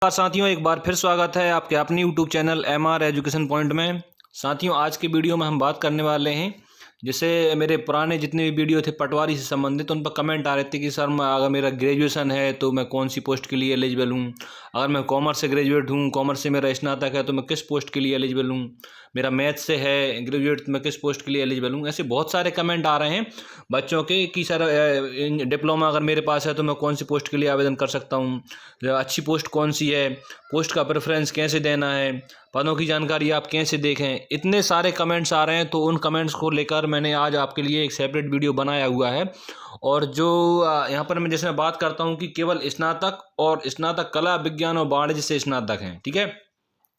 साथियों, एक बार फिर स्वागत है आपके अपनी YouTube channel MR education point में। साथियों, आज के वीडियो में हम बात करने वाले हैं, जैसे मेरे पुराने जितने भी वीडियो थे पटवारी से संबंधित, उन पर कमेंट आ रहे थे कि सर अगर मेरा ग्रेजुएशन है तो मैं कौन सी पोस्ट के लिए एलिजिबल हूँ, अगर मैं कॉमर्स से ग्रेजुएट हूँ, कॉमर्स से मेरा स्नातक है तो मैं किस पोस्ट के लिए एलिजिबल हूँ, मेरा मैथ से है ग्रेजुएट तो मैं किस पोस्ट के लिए एलिजिबल हूँ। ऐसे बहुत सारे कमेंट आ रहे हैं बच्चों के कि सर डिप्लोमा अगर मेरे पास है तो मैं कौन सी पोस्ट के लिए आवेदन कर सकता हूँ, अच्छी पोस्ट कौन सी है, पोस्ट का प्रेफरेंस कैसे देना है, पदों की जानकारी आप कैसे देखें। इतने सारे कमेंट्स आ रहे हैं, तो उन कमेंट्स को लेकर मैंने आज आपके लिए एक सेपरेट वीडियो बनाया हुआ है। और जो यहाँ पर मैं जैसे बात करता हूँ कि केवल स्नातक और स्नातक कला विज्ञान और वाणिज्य से स्नातक हैं, ठीक है।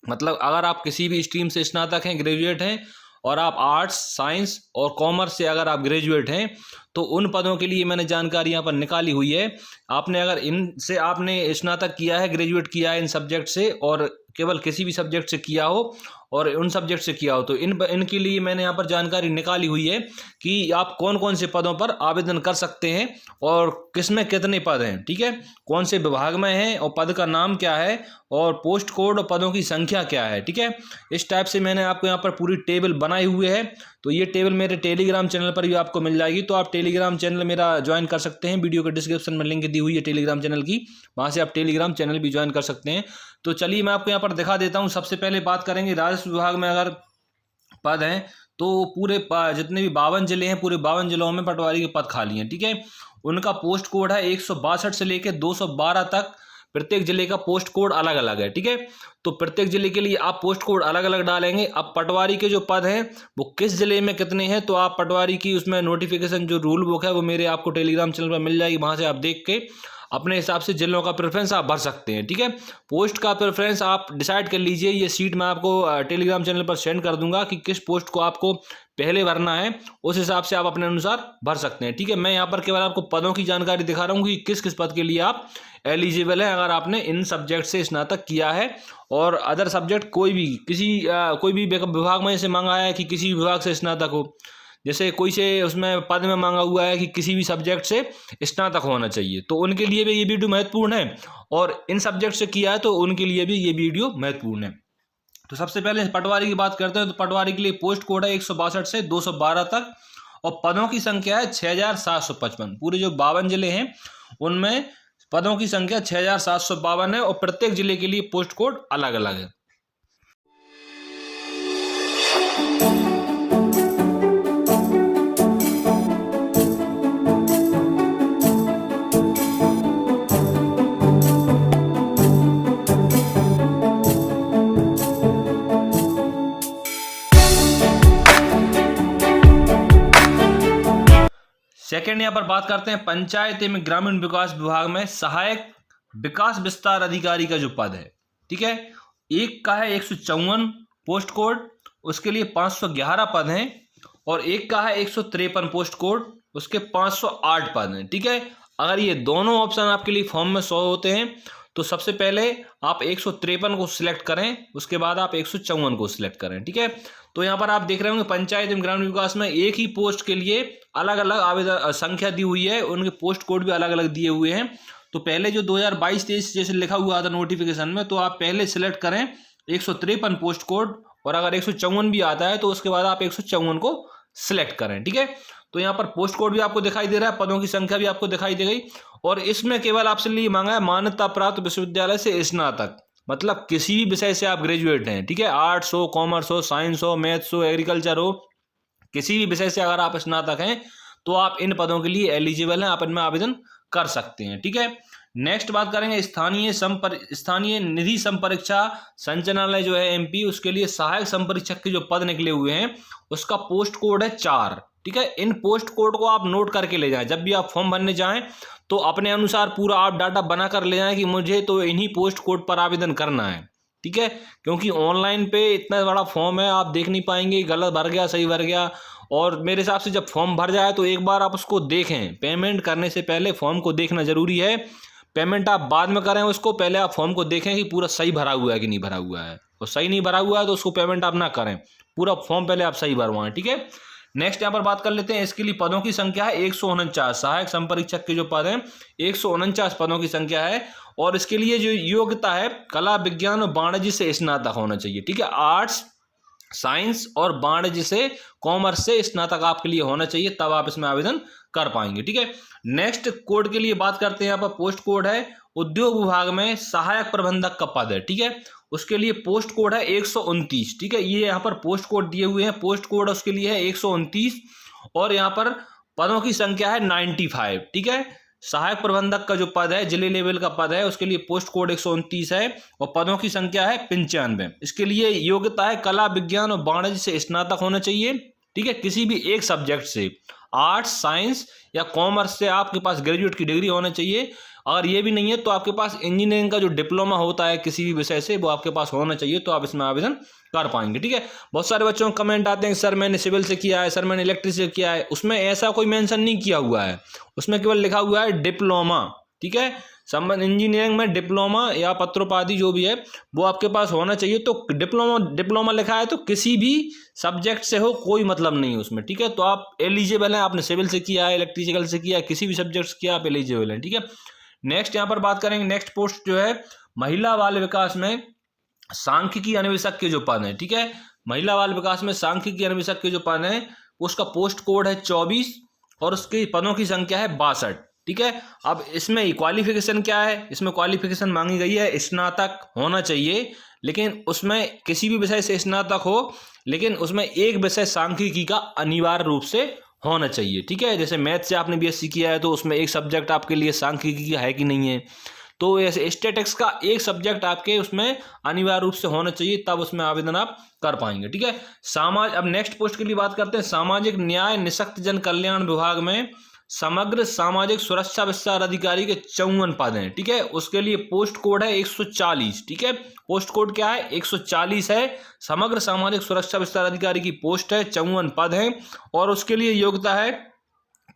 मतलब अगर आप किसी भी स्ट्रीम से स्नातक हैं, ग्रेजुएट हैं, और आप आर्ट्स, साइंस और कॉमर्स से अगर आप ग्रेजुएट हैं, तो उन पदों के लिए मैंने जानकारी यहाँ पर निकाली हुई है। आपने अगर इनसे आपने स्नातक किया है, ग्रेजुएट किया है इन सब्जेक्ट से, और केवल किसी भी सब्जेक्ट से किया हो और उन सब्जेक्ट से किया हो, तो इनके लिए मैंने यहाँ पर जानकारी निकाली हुई है कि आप कौन कौन से पदों पर आवेदन कर सकते हैं और किसमें कितने पद हैं, ठीक है, कौन से विभाग में हैं और पद का नाम क्या है और पोस्ट कोड और पदों की संख्या क्या है, ठीक है। इस टाइप से मैंने आपको यहाँ पर पूरी टेबल बनाई हुई है। तो ये टेबल मेरे टेलीग्राम चैनल पर भी आपको मिल जाएगी, तो आप टेलीग्राम चैनल मेरा ज्वाइन कर सकते हैं। वीडियो के डिस्क्रिप्शन में लिंक दी हुई है टेलीग्राम चैनल की, वहाँ से आप टेलीग्राम चैनल भी ज्वाइन कर सकते हैं। तो चलिए मैं आपको यहाँ पर दिखा देता हूँ। सबसे पहले बात करेंगे राजस्व विभाग में अगर पद हैं, तो पूरे जितने भी 52 जिले हैं, पूरे 52 जिलों में पटवारी के पद खाली हैं, ठीक है। उनका पोस्ट कोड है 162 से लेकर 212 तक। प्रत्येक जिले का पोस्ट कोड अलग अलग है, ठीक है। तो प्रत्येक जिले के लिए आप पोस्ट कोड अलग अलग डालेंगे। अब पटवारी के जो पद हैं वो किस जिले में कितने हैं, तो आप पटवारी की उसमें नोटिफिकेशन जो रूल बुक है वो मेरे आपको टेलीग्राम चैनल पर मिल जाएगी, वहाँ से आप देख के अपने हिसाब से जिलों का प्रेफरेंस आप भर सकते हैं, ठीक है। पोस्ट का प्रेफरेंस आप डिसाइड कर लीजिए। ये सीट मैं आपको टेलीग्राम चैनल पर सेंड कर दूंगा कि किस पोस्ट को आपको पहले भरना है, उस हिसाब से आप अपने अनुसार भर सकते हैं, ठीक है। मैं यहाँ पर केवल आपको पदों की जानकारी दिखा रहा हूँ कि किस किस पद के लिए आप एलिजिबल हैं अगर आपने इन सब्जेक्ट से स्नातक किया है। और अदर सब्जेक्ट कोई भी विभाग में जैसे मांगा है कि किसी विभाग से स्नातक हो, जैसे कोई से उसमें पद में मांगा हुआ है कि किसी भी सब्जेक्ट से स्नातक होना चाहिए, तो उनके लिए भी ये वीडियो महत्वपूर्ण है। और इन सब्जेक्ट से किया है तो उनके लिए भी ये वीडियो महत्वपूर्ण है। तो सबसे पहले पटवारी की बात करते हैं। तो पटवारी के लिए पोस्ट कोड है 162 से 212 तक, और पदों की संख्या है 6755। पूरे जो 52 जिले हैं उनमें पदों की संख्या 6752 है, और प्रत्येक जिले के लिए पोस्ट कोड अलग अलग है। सेकेंड यहाँ पर बात करते हैं पंचायत एवं ग्रामीण विकास विभाग में सहायक विकास विस्तार अधिकारी का जो पद है, ठीक है। एक का है 154 पोस्ट कोड, उसके लिए 511 पद हैं, और एक का है 153 पोस्ट कोड, उसके 508 पद हैं, ठीक है। अगर ये दोनों ऑप्शन आपके लिए फॉर्म में 100 होते हैं, तो सबसे पहले आप 153 को सिलेक्ट करें, उसके बाद आप 154 को सिलेक्ट करें, ठीक है। तो यहाँ पर आप देख रहे होंगे पंचायत एवं ग्रामीण विकास में एक ही पोस्ट के लिए अलग अलग आवेदन संख्या दी हुई है, उनके पोस्ट कोड भी अलग अलग दिए हुए हैं। तो पहले जो 2022-23 जैसे लिखा हुआ था नोटिफिकेशन में, तो आप पहले सिलेक्ट करें 153 पोस्ट कोड, और अगर 154 भी आता है तो उसके बाद आप 154 को सिलेक्ट करें, ठीक है। तो यहाँ पर पोस्ट कोड भी आपको दिखाई दे रहा है, पदों की संख्या भी आपको दिखाई दे गई। और इसमें केवल आपसे लिए मांगा है मान्यता प्राप्त विश्वविद्यालय से स्नातक, मतलब किसी भी विषय से आप ग्रेजुएट हैं, ठीक है। आर्ट्स हो, कॉमर्स हो, साइंस हो, मैथ्स हो, एग्रीकल्चर हो, किसी भी विषय से अगर आप स्नातक हैं तो आप इन पदों के लिए एलिजिबल हैं, आप इनमें आवेदन कर सकते हैं, ठीक है। नेक्स्ट बात करेंगे स्थानीय निधि संपरीक्षा संचालनालय जो है MP, उसके लिए सहायक संपरीक्षक के जो पद निकले हुए हैं उसका पोस्ट कोड है 4, ठीक है। इन पोस्ट कोड को आप नोट करके ले जाएं, जब भी आप फॉर्म भरने जाएं तो अपने अनुसार पूरा आप डाटा बना कर ले जाएं कि मुझे तो इन्हीं पोस्ट कोड पर आवेदन करना है, ठीक है। क्योंकि ऑनलाइन पे इतना बड़ा फॉर्म है, आप देख नहीं पाएंगे गलत भर गया सही भर गया। और मेरे हिसाब से जब फॉर्म भर जाए तो एक बार आप उसको देखें, पेमेंट करने से पहले फॉर्म को देखना जरूरी है। पेमेंट आप बाद में करें, उसको पहले आप फॉर्म को देखें कि पूरा सही भरा हुआ है कि नहीं भरा हुआ है, और सही नहीं भरा हुआ है तो उसको पेमेंट आप ना करें, पूरा फॉर्म पहले आप सही भरवाएं, ठीक है। नेक्स्ट यहाँ पर बात कर लेते हैं, इसके लिए पदों की संख्या है 149। सहायक संपरीक्षक के जो पद हैं 149 पदों की संख्या है। और इसके लिए जो योग्यता है कला विज्ञान और वाणिज्य से स्नातक होना चाहिए। ठीक है, आर्ट्स साइंस और वाणिज्य से कॉमर्स से स्नातक आपके लिए होना चाहिए, तब आप इसमें आवेदन कर पाएंगे। ठीक है, नेक्स्ट कोड के लिए बात करते हैं। यहाँ पर पोस्ट कोड है उद्योग विभाग में सहायक प्रबंधक का पद है। ठीक है, उसके लिए पोस्ट कोड है 129। ठीक है, ये यहाँ पर पोस्ट कोड दिए हुए हैं, पोस्ट कोड उसके लिए है 129 और यहाँ पर पदों की संख्या है 95। ठीक है, सहायक प्रबंधक का जो पद है जिले लेवल का पद है उसके लिए पोस्ट कोड 129 है और पदों की संख्या है 95। इसके लिए योग्यता है कला विज्ञान और वाणिज्य से स्नातक होना चाहिए। ठीक है, किसी भी एक सब्जेक्ट से, आर्ट्स साइंस या कॉमर्स से आपके पास ग्रेजुएट की डिग्री होना चाहिए। अगर ये भी नहीं है तो आपके पास इंजीनियरिंग का जो डिप्लोमा होता है किसी भी विषय से वो आपके पास होना चाहिए, तो आप इसमें आवेदन कर पाएंगे। ठीक है, बहुत सारे बच्चों को कमेंट आते हैं सर मैंने सिविल से किया है, सर मैंने इलेक्ट्रिक से किया है। उसमें ऐसा कोई मेंशन नहीं किया हुआ है, उसमें केवल लिखा हुआ है डिप्लोमा। ठीक है, संबंध इंजीनियरिंग में डिप्लोमा या पत्रोपाधि जो भी है वो आपके पास होना चाहिए। तो डिप्लोमा लिखा है तो किसी भी सब्जेक्ट से हो कोई मतलब नहीं है उसमें। ठीक है, तो आप एलिजिबल हैं, आपने सिविल से किया है, इलेक्ट्रिकल से किया है, किसी भी सब्जेक्ट से किया आप एलिजिबल हैं। ठीक है, नेक्स्ट यहाँ पर बात करेंगे, नेक्स्ट पोस्ट जो है महिला बाल विकास में सांख्यिकी अन्वेषक के जो पद हैं। ठीक है, महिला बाल विकास में सांख्यिकी अन्वेषक के जो पद हैं उसका पोस्ट कोड है 24 और उसके पदों की संख्या है 62। ठीक है, अब इसमें क्वालिफिकेशन क्या है, इसमें क्वालिफिकेशन मांगी गई है स्नातक होना चाहिए, लेकिन उसमें किसी भी विषय से स्नातक हो, लेकिन उसमें एक विषय सांख्यिकी का अनिवार्य रूप से होना चाहिए। ठीक है, जैसे मैथ से आपने बीएससी किया है तो उसमें एक सब्जेक्ट आपके लिए सांख्यिकी है कि नहीं है, तो ऐसे स्टैटिस्टिक्स का एक सब्जेक्ट आपके उसमें अनिवार्य रूप से होना चाहिए, तब उसमें आवेदन आप कर पाएंगे। ठीक है, अब नेक्स्ट पोस्ट के लिए बात करते हैं। सामाजिक न्याय निःशक्त जन कल्याण विभाग में समग्र सामाजिक सुरक्षा विस्तार अधिकारी के 54 पद हैं। ठीक है, उसके लिए पोस्ट कोड है 140। ठीक है, पोस्ट कोड क्या है 140 है, समग्र सामाजिक सुरक्षा विस्तार अधिकारी की पोस्ट है, 54 पद हैं और उसके लिए योग्यता है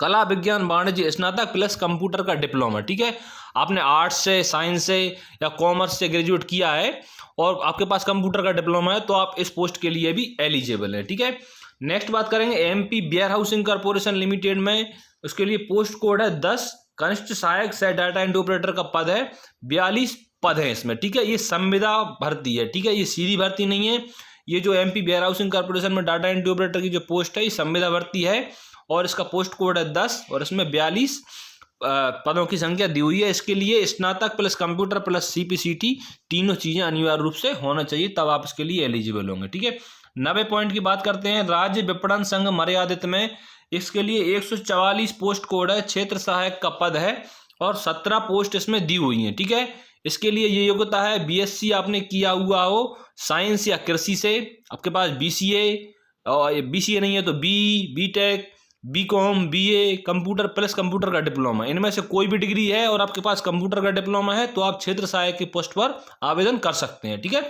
कला विज्ञान वाणिज्य स्नातक प्लस कंप्यूटर का डिप्लोमा। ठीक है, आपने आर्ट्स से साइंस से या कॉमर्स से ग्रेजुएट किया है और आपके पास कंप्यूटर का डिप्लोमा है तो आप इस पोस्ट के लिए भी एलिजिबल है। ठीक है, नेक्स्ट बात करेंगे MP warehousing corporation limited में, उसके लिए पोस्ट कोड है 10, कनिष्ठ सहायक से डाटा एंट्री ऑपरेटर का पद है, 42 पद है इसमें। ठीक है, ये संविदा भर्ती है। ठीक है, ये सीधी भर्ती नहीं है, ये जो एमपी वेयर हाउसिंग कॉर्पोरेशन में डाटा एंट्री ऑपरेटर की जो पोस्ट है ये संविदा भर्ती है और इसका पोस्ट कोड है 10 और इसमें 42 पदों की संख्या दी हुई है। इसके लिए स्नातक प्लस कंप्यूटर प्लस सीपीसीटी तीनों चीजें अनिवार्य रूप से होना चाहिए, तब आप इसके लिए एलिजिबल होंगे। ठीक है, 90 पॉइंट की बात करते हैं। राज्य विपणन संघ मर्यादित में इसके लिए 144 पोस्ट कोड है, क्षेत्र सहायक का पद है और 17 पोस्ट इसमें दी हुई हैं। ठीक है, इसके लिए ये योग्यता है बीएससी आपने किया हुआ हो साइंस या कृषि से, आपके पास बीसीए और बीसीए नहीं है तो BTech, BCom, BA, computer plus computer का डिप्लोमा, इनमें से कोई भी डिग्री है और आपके पास कंप्यूटर का डिप्लोमा है तो आप क्षेत्र सहायक की पोस्ट पर आवेदन कर सकते हैं। ठीक है,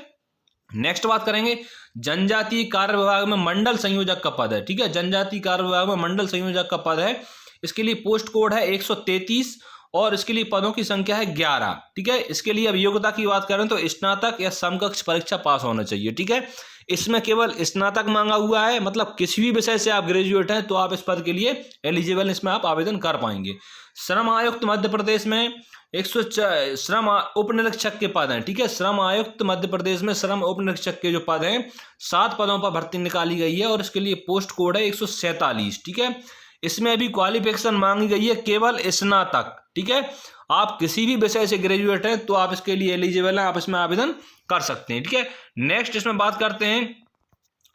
नेक्स्ट बात करेंगे जनजातीय कार्य विभाग में मंडल संयोजक का पद है। ठीक है, जनजातीय कार्य विभाग में मंडल संयोजक का पद है, इसके लिए पोस्ट कोड है 133 और इसके लिए पदों की संख्या है 11। ठीक है, इसके लिए अब योग्यता की बात करें तो स्नातक या समकक्ष परीक्षा पास होना चाहिए। ठीक है, इसमें केवल स्नातक मांगा हुआ है, मतलब किसी भी विषय से आप ग्रेजुएट हैं तो आप इस पद के लिए एलिजिबल, इसमें आप आवेदन कर पाएंगे। श्रम आयुक्त मध्य प्रदेश में 104 श्रम उप निरीक्षक के पद हैं। ठीक है, श्रम आयुक्त मध्य प्रदेश में श्रम उप निरीक्षक के जो पद हैं 7 पदों पर भर्ती निकाली गई है और इसके लिए पोस्ट कोड है 147। ठीक है, इसमें अभी क्वालिफिकेशन मांगी गई है केवल स्नातक। ठीक है, आप किसी भी विषय से ग्रेजुएट हैं तो आप इसके लिए एलिजिबल हैं, आप इसमें आवेदन कर सकते हैं। ठीक है, नेक्स्ट इसमें बात करते हैं,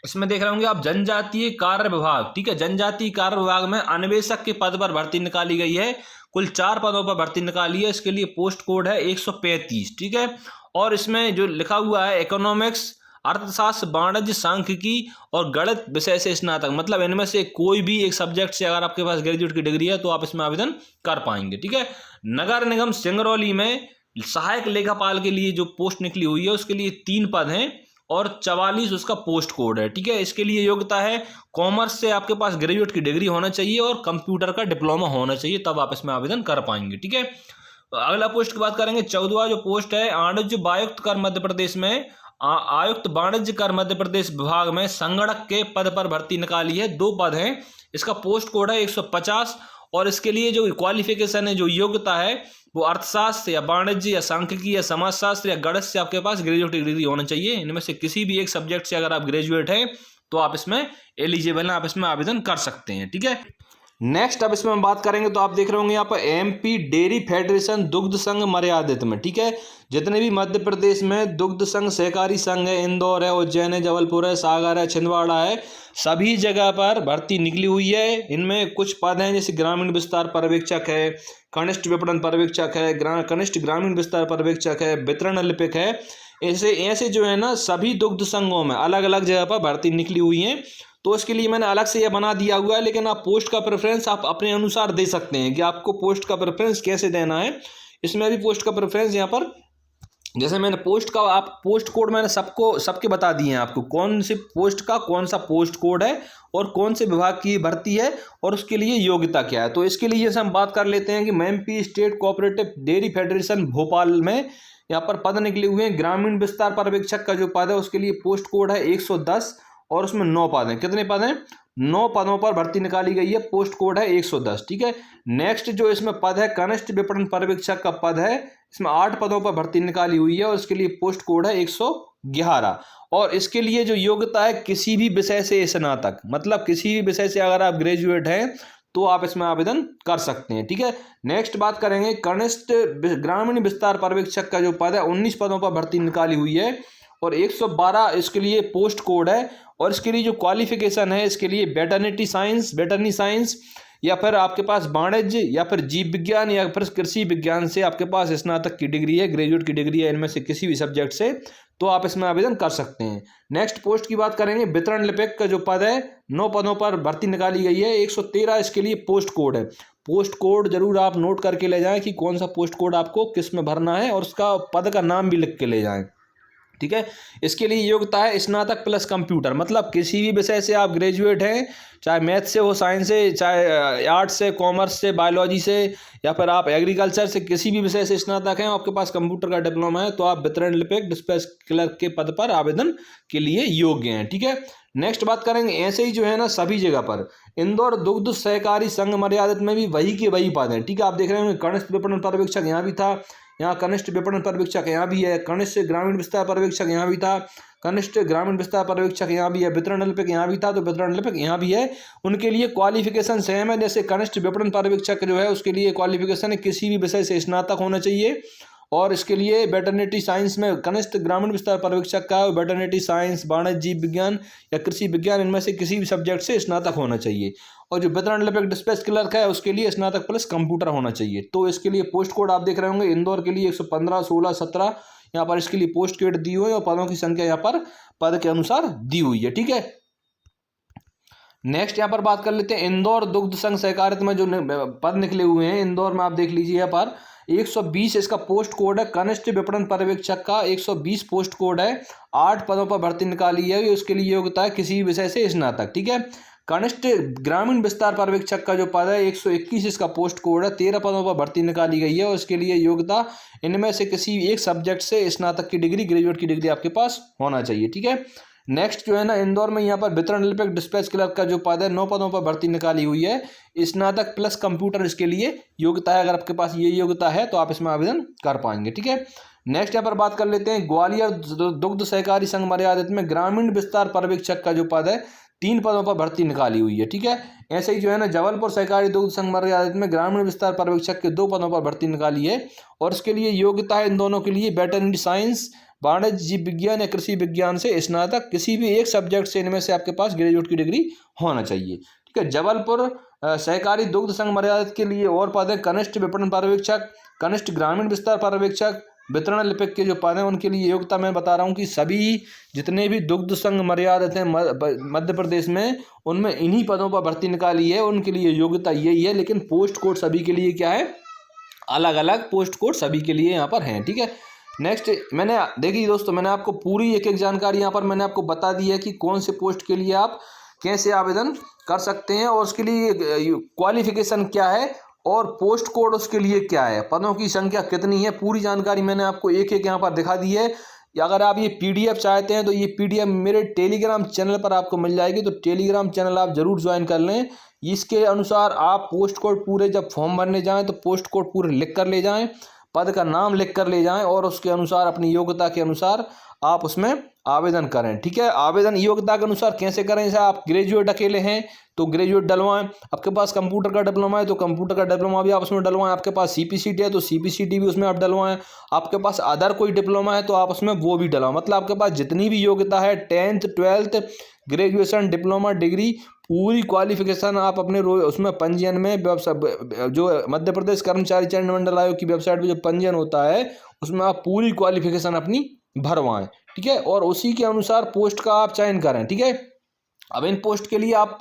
इसमें देख रहे होंगे आप जनजातीय कार्य विभाग। ठीक है, जनजातीय कार्य विभाग में अन्वेषक के पद पर भर्ती निकाली गई है, कुल 4 पदों पर भर्ती निकाली है, इसके लिए पोस्ट कोड है 135। ठीक है, और इसमें जो लिखा हुआ है इकोनॉमिक्स, अर्थशास्त्र, वाणिज्य, सांख्यिकी और गणित विषय से स्नातक, मतलब इनमें से कोई भी एक सब्जेक्ट से अगर आपके पास ग्रेजुएट की डिग्री है तो आप इसमें आवेदन कर पाएंगे। ठीक है, नगर निगम सिंगरौली में सहायक लेखापाल के लिए जो पोस्ट निकली हुई है उसके लिए 3 पद हैं और 44 उसका पोस्ट कोड है। ठीक है, इसके लिए योग्यता है कॉमर्स से आपके पास ग्रेजुएट की डिग्री होना चाहिए और कंप्यूटर का डिप्लोमा होना चाहिए, तब आप इसमें आवेदन कर पाएंगे। ठीक है, अगला पोस्ट की बात करेंगे 14वां जो पोस्ट है वाणिज्य आयुक्त कर मध्य प्रदेश में आयुक्त वाणिज्य कर मध्य प्रदेश विभाग में संगणक के पद पर भर्ती निकाली है। 2 पद हैं। इसका पोस्ट कोड है 150 और इसके लिए जो क्वालिफिकेशन है, जो योग्यता है, वो अर्थशास्त्र या वाणिज्य या सांख्यिकी या समाजशास्त्र या गणित से आपके पास ग्रेजुएट डिग्री होना चाहिए। इनमें से किसी भी एक सब्जेक्ट से अगर आप ग्रेजुएट हैं तो आप इसमें एलिजिबल हैं, आप इसमें आवेदन कर सकते हैं। ठीक है, नेक्स्ट अब इसमें हम बात करेंगे तो आप देख रहे होंगे यहाँ पर एमपी डेयरी फेडरेशन दुग्ध संघ मर्यादित में। ठीक है, जितने भी मध्य प्रदेश में दुग्ध संघ सहकारी संघ है, इंदौर है, उज्जैन है, जबलपुर है, सागर है, छिंदवाड़ा है, सभी जगह पर भर्ती निकली हुई है। इनमें कुछ पद हैं जैसे ग्रामीण विस्तार पर्यवेक्षक है, कनिष्ठ विपणन पर्यवेक्षक है, कनिष्ठ ग्रामीण विस्तार पर्यवेक्षक है, वितरण लिपिक है। ऐसे जो है ना सभी दुग्ध संघों में अलग अलग जगह पर भर्ती निकली हुई है। तो इसके लिए मैंने अलग से यह बना दिया हुआ है, लेकिन आप पोस्ट का प्रेफरेंस आप अपने अनुसार दे सकते हैं कि आपको पोस्ट का प्रेफरेंस कैसे देना है। इसमें भी पोस्ट का प्रेफरेंस यहाँ पर जैसे मैंने पोस्ट का आप पोस्ट कोड मैंने सबके बता दिए हैं आपको, कौन से पोस्ट का कौन सा पोस्ट कोड है और कौन से विभाग की भर्ती है और उसके लिए योग्यता क्या है। तो इसके लिए जैसे हम बात कर लेते हैं कि MP state cooperative dairy federation Bhopal में यहाँ पर पद निकले हुए हैं। ग्रामीण विस्तार पर्यवेक्षक का जो पद है उसके लिए पोस्ट कोड है 110 और उसमें 9 पद हैं। कितने पद हैं? 9 पदों पर भर्ती निकाली गई है, पोस्ट कोड है 110। ठीक है, नेक्स्ट जो इसमें पद है कनिष्ठ विपणन पर्यवेक्षक का पद है, इसमें 8 पदों पर भर्ती निकाली हुई है और इसके लिए पोस्ट कोड है 111। और इसके लिए जो योग्यता है किसी भी विषय से स्नातक, मतलब किसी भी विषय से अगर आप ग्रेजुएट हैं तो आप इसमें आवेदन कर सकते हैं। ठीक है, नेक्स्ट बात करेंगे कनिष्ठ ग्रामीण विस्तार पर्यवेक्षक का जो पद है 19 पदों पर भर्ती निकाली हुई है और 112 इसके लिए पोस्ट कोड है। और इसके लिए जो क्वालिफिकेशन है, इसके लिए वेटरनरी साइंस या फिर आपके पास वाणिज्य या फिर जीव विज्ञान या फिर कृषि विज्ञान से आपके पास स्नातक की डिग्री है, ग्रेजुएट की डिग्री है, इनमें से किसी भी सब्जेक्ट से, तो आप इसमें आवेदन कर सकते हैं। नेक्स्ट पोस्ट की बात करेंगे वितरण लिपिक का जो पद है 9 पदों पर भर्ती निकाली गई है, 113 इसके लिए पोस्ट कोड है। पोस्ट कोड जरूर आप नोट करके ले जाएं कि कौन सा पोस्ट कोड आपको किस में भरना है और उसका पद का नाम भी लिख के ले जाएं। ठीक है, इसके लिए योग्यता है स्नातक प्लस कंप्यूटर, मतलब किसी भी विषय से आप ग्रेजुएट हैं, चाहे मैथ से हो, साइंस से, चाहे आर्ट्स से, कॉमर्स से, बायोलॉजी से या फिर आप एग्रीकल्चर से, किसी भी विषय से स्नातक हैं, आपके पास कंप्यूटर का डिप्लोमा है, तो आप वितरण लिपिक डिस्पैच क्लर्क के पद पर आवेदन के लिए योग्य हैं। ठीक है, नेक्स्ट बात करेंगे ऐसे ही जो है ना सभी जगह पर इंदौर दुग्ध सहकारी संघ मर्यादित में भी वही के वही पद हैं। ठीक है, आप देख रहे होंगे कनिष्ठ विपणन पर्यवेक्षक यहाँ भी था, यहाँ कनिष्ठ विपणन पर्यवेक्षक यहाँ भी है, कनिष्ठ ग्रामीण विस्तार पर्यवेक्षक यहाँ भी था, कनिष्ठ ग्रामीण विस्तार पर्यवेक्षक यहाँ भी है, वितरण लिपिक यहाँ भी था तो वितरण लिपिक यहाँ भी है। उनके लिए क्वालिफिकेशन सेम है। जैसे कनिष्ठ विपणन पर्यवेक्षक जो है उसके लिए क्वालिफिकेशन है किसी भी विषय से स्नातक होना चाहिए और इसके लिए वेटरनरी साइंस में कनिष्ठ ग्रामीण विस्तार पर्यवेक्षक का वेटरनरी साइंस, वाणिज्य, जीव विज्ञान या कृषि विज्ञान, इनमें से किसी भी सब्जेक्ट से स्नातक होना चाहिए। और जो वितरण लिपिक डिस्पैच क्लर्क है उसके लिए स्नातक प्लस कंप्यूटर होना चाहिए। तो इसके लिए पोस्ट कोड आप देख रहे होंगे इंदौर के लिए 115, 16, 17 यहाँ पर इसके लिए पोस्ट कोड दी हुई है और पदों की संख्या यहाँ पर पद के अनुसार दी हुई है। ठीक है, नेक्स्ट यहाँ पर बात कर लेते हैं इंदौर दुग्ध संघ सहकारिता में जो पद निकले हुए हैं। इंदौर में आप देख लीजिए यहाँ पर 120 इसका पोस्ट कोड है, कनिष्ठ विपणन पर्यवेक्षक का 120 पोस्ट कोड है, 8 पदों पर भर्ती निकाली है, उसके लिए योग्यता है किसी भी विषय से स्नातक। ठीक है, कनिष्ठ ग्रामीण विस्तार पर्यवेक्षक का जो पद है 121 इसका पोस्ट कोड है, 13 पदों पर भर्ती निकाली गई है और इसके लिए योग्यता इनमें से किसी एक सब्जेक्ट से स्नातक की डिग्री, ग्रेजुएट की डिग्री आपके पास होना चाहिए। ठीक है, नेक्स्ट जो है ना इंदौर में यहाँ पर वितरण लिपिक डिस्पैच क्लर्क का जो पद है 9 पदों पर भर्ती निकाली हुई है, स्नातक प्लस कंप्यूटर इसके लिए योग्यता है। अगर आपके पास ये योग्यता है तो आप इसमें आवेदन कर पाएंगे। ठीक है, नेक्स्ट यहाँ पर बात कर लेते हैं ग्वालियर दुग्ध सहकारी संघ मर्यादित में ग्रामीण विस्तार पर्यवेक्षक का जो पद है 3 पदों पर भर्ती निकाली हुई है। ठीक है, ऐसे ही जो है ना जबलपुर सहकारी दुग्ध संघ मर्यादित में ग्रामीण विस्तार पर्यवेक्षक के 2 पदों पर भर्ती निकाली है और इसके लिए योग्यता है इन दोनों के लिए वेटरनरी साइंस, वाणिज्य, जीव विज्ञान या कृषि विज्ञान से स्नातक, किसी भी एक सब्जेक्ट से इनमें से आपके पास ग्रेजुएट की डिग्री होना चाहिए। ठीक है, जबलपुर सहकारी दुग्ध संघ मर्यादित के लिए और पद है कनिष्ठ विपणन पर्यवेक्षक, कनिष्ठ ग्रामीण विस्तार पर्यवेक्षक, वितरण लिपिक के जो पद हैं उनके लिए योग्यता मैं बता रहा हूँ कि सभी जितने भी दुग्ध संघ मर्यादित हैं मध्य प्रदेश में उनमें इन्हीं पदों पर भर्ती निकाली है, उनके लिए योग्यता यही है। लेकिन पोस्ट कोड सभी के लिए क्या है, अलग अलग पोस्ट कोड सभी के लिए यहाँ पर हैं। ठीक है, नेक्स्ट मैंने देखिए दोस्तों, मैंने आपको पूरी एक एक जानकारी यहाँ पर मैंने आपको बता दी है कि कौन से पोस्ट के लिए आप कैसे आवेदन कर सकते हैं और उसके लिए क्वालिफिकेशन क्या है और पोस्ट कोड उसके लिए क्या है, पदों की संख्या कितनी है, पूरी जानकारी मैंने आपको एक एक यहाँ पर दिखा दी है। या अगर आप ये PDF चाहते हैं तो ये PDF मेरे टेलीग्राम चैनल पर आपको मिल जाएगी, तो टेलीग्राम चैनल आप ज़रूर ज्वाइन कर लें। इसके अनुसार आप पोस्ट कोड पूरे जब फॉर्म भरने जाएं तो पोस्ट कोड पूरे लिख कर ले जाएं, पद का नाम लिख कर ले जाएं और उसके अनुसार अपनी योग्यता के अनुसार आप उसमें आवेदन करें। ठीक है, आवेदन योग्यता के अनुसार कैसे करें? जैसे आप ग्रेजुएट अकेले हैं तो ग्रेजुएट डलवाएं, आपके पास कंप्यूटर का डिप्लोमा है तो कंप्यूटर का डिप्लोमा भी आप उसमें डलवाएं, आपके पास CPCT है तो CPCT भी उसमें आप डलवाएं, आपके पास अदर कोई डिप्लोमा है तो आप उसमें वो भी डलवाएं। मतलब आपके पास जितनी भी योग्यता है 10th 12th graduation diploma degree पूरी क्वालिफिकेशन आप अपने उसमें पंजीयन में जो मध्य प्रदेश कर्मचारी चयन मंडल आयोग की वेबसाइट पर जो पंजीयन होता है उसमें आप पूरी क्वालिफिकेशन अपनी भरवाएं। ठीक है, और उसी के अनुसार पोस्ट का आप चयन करें। ठीक है, अब इन पोस्ट के लिए आप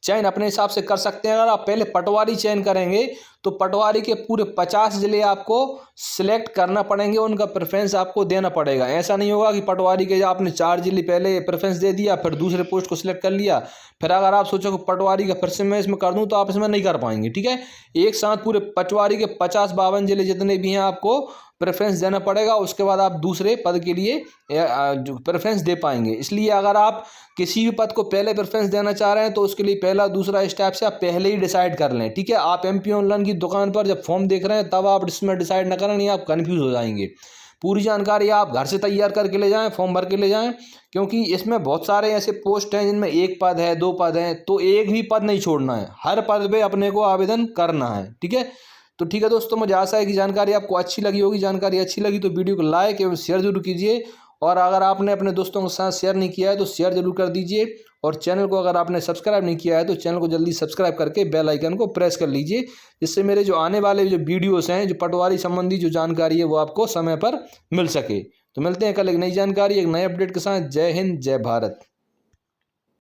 चयन अपने हिसाब से कर सकते हैं। अगर आप पहले पटवारी चयन करेंगे तो पटवारी के पूरे 50 जिले आपको सिलेक्ट करना पड़ेंगे, उनका प्रेफरेंस आपको देना पड़ेगा। ऐसा नहीं होगा कि पटवारी के आपने 4 जिले पहले प्रेफरेंस दे दिया फिर दूसरे पोस्ट को सिलेक्ट कर लिया, फिर अगर आप सोचो कि पटवारी का फिर से मैं इसमें कर दूं तो आप इसमें नहीं कर पाएंगे। ठीक है, एक साथ पूरे पटवारी के 50-52 जिले जितने भी हैं आपको प्रेफरेंस देना पड़ेगा, उसके बाद आप दूसरे पद के लिए प्रेफरेंस दे पाएंगे। इसलिए अगर आप किसी भी पद को पहले प्रेफरेंस देना चाह रहे हैं तो उसके लिए पहला दूसरा स्टेप से आप पहले ही डिसाइड कर लें। ठीक है, आप MP ऑनलाइन की दुकान पर जब फॉर्म देख रहे हैं तब आप इसमें डिसाइड न करें, नहीं आप कन्फ्यूज हो जाएंगे। पूरी जानकारी आप घर से तैयार करके ले जाएं, फॉर्म भर के ले जाएं, क्योंकि इसमें बहुत सारे ऐसे पोस्ट हैं जिनमें 1 पद है 2 पद हैं, तो एक भी पद नहीं छोड़ना है, हर पद पे अपने को आवेदन करना है। ठीक है, तो ठीक है दोस्तों, मुझे आशा है कि जानकारी आपको अच्छी लगी होगी। जानकारी अच्छी लगी तो वीडियो को लाइक एवं शेयर जरूर कीजिए, और अगर आपने अपने दोस्तों के साथ शेयर नहीं किया है तो शेयर जरूर कर दीजिए, और चैनल को अगर आपने सब्सक्राइब नहीं किया है तो चैनल को जल्दी सब्सक्राइब करके बेल आइकन को प्रेस कर लीजिए, जिससे मेरे जो आने वाले जो वीडियोस हैं, जो पटवारी संबंधी जो जानकारी है वो आपको समय पर मिल सके। तो मिलते हैं कल एक नई जानकारी एक नए अपडेट के साथ। जय हिंद, जय भारत।